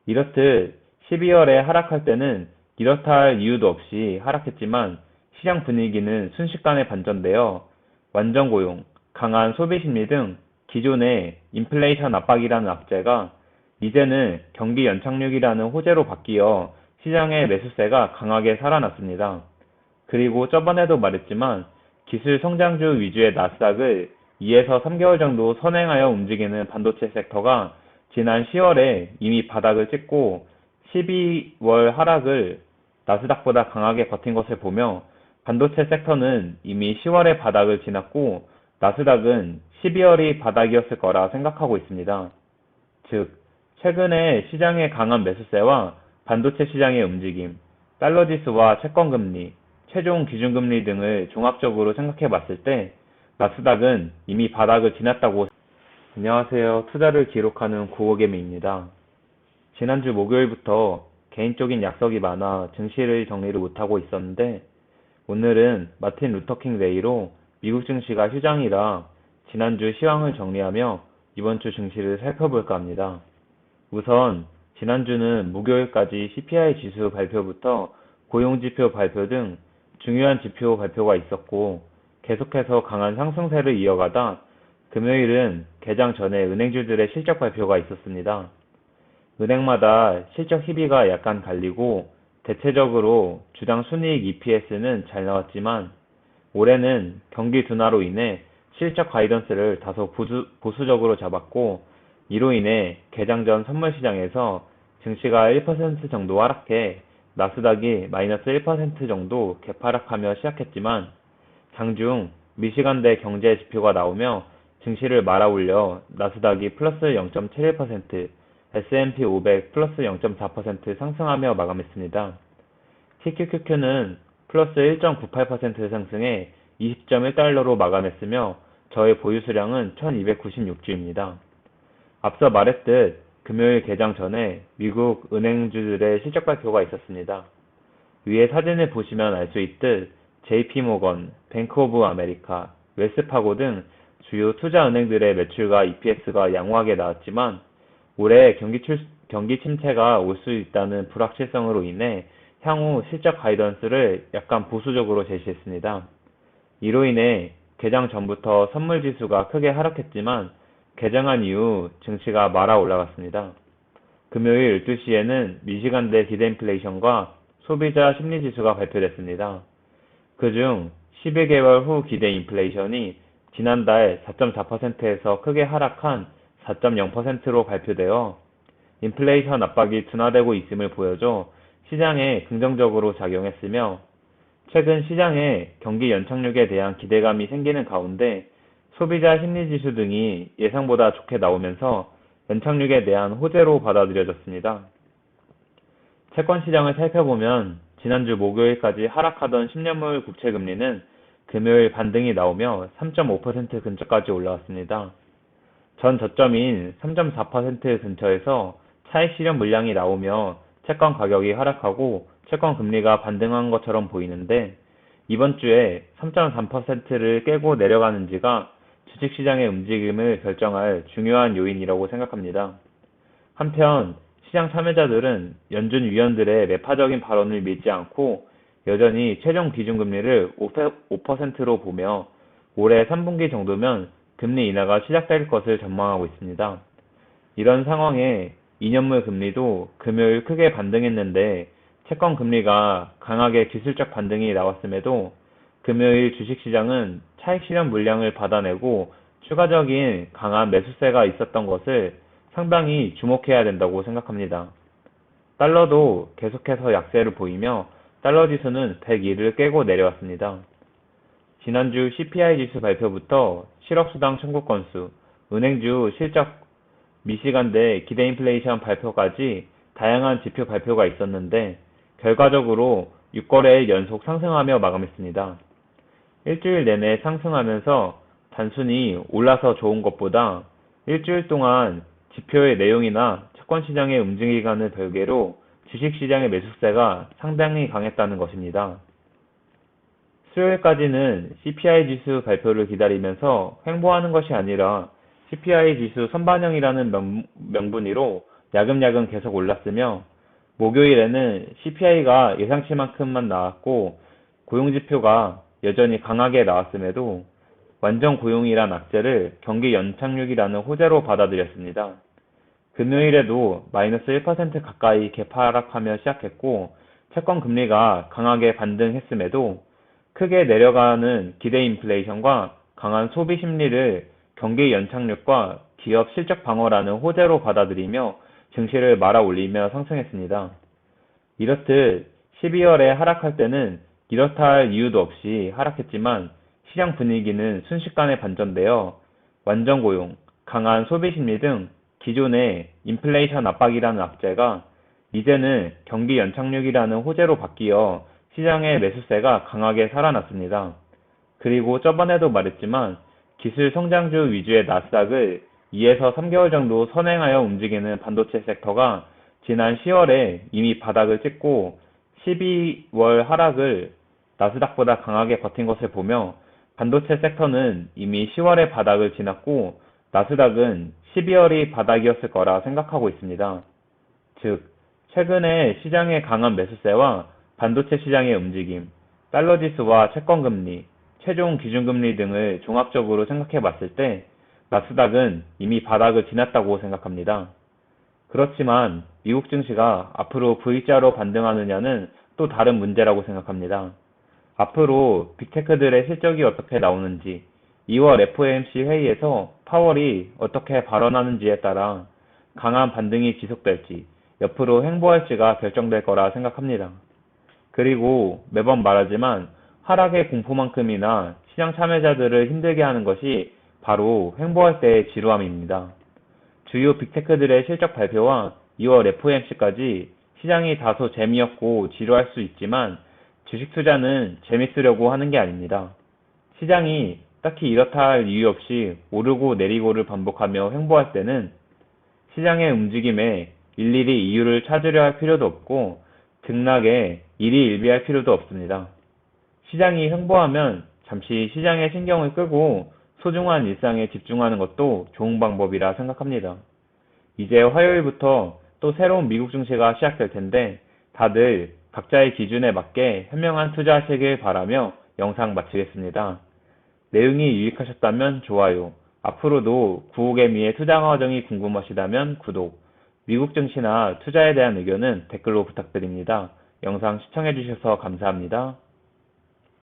이렇듯 12월에 하락할 때는 이렇다 할 이유도 없이 하락했지만 시장 분위기는 순식간에 반전되어 완전 고용, 강한 소비 심리 등 기존의 인플레이션 압박이라는 악재가 이제는 경기 연착륙이라는 호재로 바뀌어 시장의 매수세가 강하게 살아났습니다. 그리고 저번에도 말했지만 기술 성장주 위주의 나스닥을 2에서 3개월 정도 선행하여 움직이는 반도체 섹터가 지난 10월에 이미 바닥을 찍고 12월 하락을 나스닥보다 강하게 버틴 것을 보며 반도체 섹터는 이미 10월의 바닥을 지났고 나스닥은 12월이 바닥이었을 거라 생각하고 있습니다. 즉, 최근에 시장의 강한 매수세와 반도체 시장의 움직임, 달러 지수와 채권금리, 최종 기준금리 등을 종합적으로 생각해 봤을 때 나스닥은 이미 바닥을 지났다고. 안녕하세요. 투자를 기록하는 구호개미입니다. 지난주 목요일부터 개인적인 약속이 많아 증시를 정리를 못하고 있었는데 오늘은 마틴 루터킹 데이로 미국 증시가 휴장이라 지난주 시황을 정리하며 이번 주 증시를 살펴볼까 합니다. 우선 지난주는 목요일까지 CPI 지수 발표부터 고용지표 발표 등 중요한 지표 발표가 있었고 계속해서 강한 상승세를 이어가다 금요일은 개장 전에 은행주들의 실적 발표가 있었습니다. 은행마다 실적 희비가 약간 갈리고 대체적으로 주당 순이익 EPS는 잘 나왔지만 올해는 경기 둔화로 인해 실적 가이던스를 다소 보수적으로 잡았고 이로 인해 개장 전 선물 시장에서 증시가 1% 정도 하락해 나스닥이 마이너스 1% 정도 개파락하며 시작했지만 장중 미시간대 경제 지표가 나오며 증시를 말아올려 나스닥이 플러스 0.71%, S&P 500 플러스 0.4% 상승하며 마감했습니다. TQQQ는 플러스 1.98% 상승해 20.1달러로 마감했으며 저의 보유 수량은 1296주입니다. 앞서 말했듯 금요일 개장 전에 미국 은행주들의 실적 발표가 있었습니다. 위에 사진을 보시면 알 수 있듯 JP모건, 뱅크 오브 아메리카, 웰스파고 등 주요 투자은행들의 매출과 EPS가 양호하게 나왔지만 올해 경기 침체가 올 수 있다는 불확실성으로 인해 향후 실적 가이던스를 약간 보수적으로 제시했습니다. 이로 인해 개장 전부터 선물 지수가 크게 하락했지만 개장한 이후 증시가 말아 올라갔습니다. 금요일 12시에는 미시간대 기대 인플레이션과 소비자 심리지수가 발표됐습니다. 그중 12개월 후 기대 인플레이션이 지난달 4.4%에서 크게 하락한 4.0%로 발표되어 인플레이션 압박이 둔화되고 있음을 보여줘 시장에 긍정적으로 작용했으며 최근 시장에 경기 연착륙에 대한 기대감이 생기는 가운데 소비자 심리지수 등이 예상보다 좋게 나오면서 연착륙에 대한 호재로 받아들여졌습니다. 채권 시장을 살펴보면 지난주 목요일까지 하락하던 10년물 국채금리는 금요일 반등이 나오며 3.5% 근처까지 올라왔습니다. 전 저점인 3.4% 근처에서 차익 실현 물량이 나오며 채권 가격이 하락하고 채권 금리가 반등한 것처럼 보이는데 이번 주에 3.3%를 깨고 내려가는지가 주식시장의 움직임을 결정할 중요한 요인이라고 생각합니다. 한편 시장 참여자들은 연준 위원들의 매파적인 발언을 믿지 않고 여전히 최종 기준금리를 5%로 보며 올해 3분기 정도면 금리 인하가 시작될 것을 전망하고 있습니다. 이런 상황에 2년물 금리도 금요일 크게 반등했는데 채권 금리가 강하게 기술적 반등이 나왔음에도 금요일 주식시장은 차익 실현 물량을 받아내고 추가적인 강한 매수세가 있었던 것을 상당히 주목해야 된다고 생각합니다. 달러도 계속해서 약세를 보이며 달러 지수는 102를 깨고 내려왔습니다. 지난주 CPI 지수 발표부터 실업수당 청구 건수, 은행주 실적, 미시간대 기대 인플레이션 발표까지 다양한 지표 발표가 있었는데 결과적으로 6거래일 연속 상승하며 마감했습니다. 일주일 내내 상승하면서 단순히 올라서 좋은 것보다 일주일 동안 지표의 내용이나 채권시장의 움직임과는 별개로 주식시장의 매수세가 상당히 강했다는 것입니다. 수요일까지는 CPI 지수 발표를 기다리면서 횡보하는 것이 아니라 CPI 지수 선반영이라는 명분으로 야금야금 계속 올랐으며 목요일에는 CPI가 예상치만큼만 나왔고 고용지표가 여전히 강하게 나왔음에도 완전 고용이란 악재를 경기 연착륙이라는 호재로 받아들였습니다. 금요일에도 마이너스 1% 가까이 개파 하락하며 시작했고 채권 금리가 강하게 반등했음에도 크게 내려가는 기대 인플레이션과 강한 소비 심리를 경기 연착륙과 기업 실적 방어라는 호재로 받아들이며 증시를 말아 올리며 상승했습니다. 이렇듯 12월에 하락할 때는 이렇다 할 이유도 없이 하락했지만 시장 분위기는 순식간에 반전되어 완전 고용, 강한 소비 심리 등 기존의 인플레이션 압박이라는 악재가 이제는 경기 연착륙이라는 호재로 바뀌어 시장의 매수세가 강하게 살아났습니다. 그리고 저번에도 말했지만 기술 성장주 위주의 나스닥을 2에서 3개월 정도 선행하여 움직이는 반도체 섹터가 지난 10월에 이미 바닥을 찍고 12월 하락을 나스닥보다 강하게 버틴 것을 보며 반도체 섹터는 이미 10월의 바닥을 지났고 나스닥은 12월이 바닥이었을 거라 생각하고 있습니다. 즉, 최근에 시장의 강한 매수세와 반도체 시장의 움직임, 달러 지수와 채권금리, 최종 기준금리 등을 종합적으로 생각해 봤을 때 나스닥은 이미 바닥을 지났다고 생각합니다. 그렇지만 미국 증시가 앞으로 V자로 반등하느냐는 또 다른 문제라고 생각합니다. 앞으로 빅테크들의 실적이 어떻게 나오는지, 2월 FOMC 회의에서 파월이 어떻게 발언하는지에 따라 강한 반등이 지속될지, 옆으로 횡보할지가 결정될 거라 생각합니다. 그리고 매번 말하지만 하락의 공포만큼이나 시장 참여자들을 힘들게 하는 것이 바로 횡보할 때의 지루함입니다. 주요 빅테크들의 실적 발표와 2월 FOMC까지 시장이 다소 재미없고 지루할 수 있지만 주식 투자는 재밌으려고 하는 게 아닙니다. 시장이 딱히 이렇다 할 이유 없이 오르고 내리고를 반복하며 횡보할 때는 시장의 움직임에 일일이 이유를 찾으려 할 필요도 없고 등락에 일희일비할 필요도 없습니다. 시장이 횡보하면 잠시 시장의 신경을 끄고 소중한 일상에 집중하는 것도 좋은 방법이라 생각합니다. 이제 화요일부터 또 새로운 미국 증시가 시작될 텐데 다들 각자의 기준에 맞게 현명한 투자하시길 바라며 영상 마치겠습니다. 내용이 유익하셨다면 좋아요, 앞으로도 구옥개미의 투자 과정이 궁금하시다면 구독, 미국 증시나 투자에 대한 의견은 댓글로 부탁드립니다. 영상 시청해주셔서 감사합니다.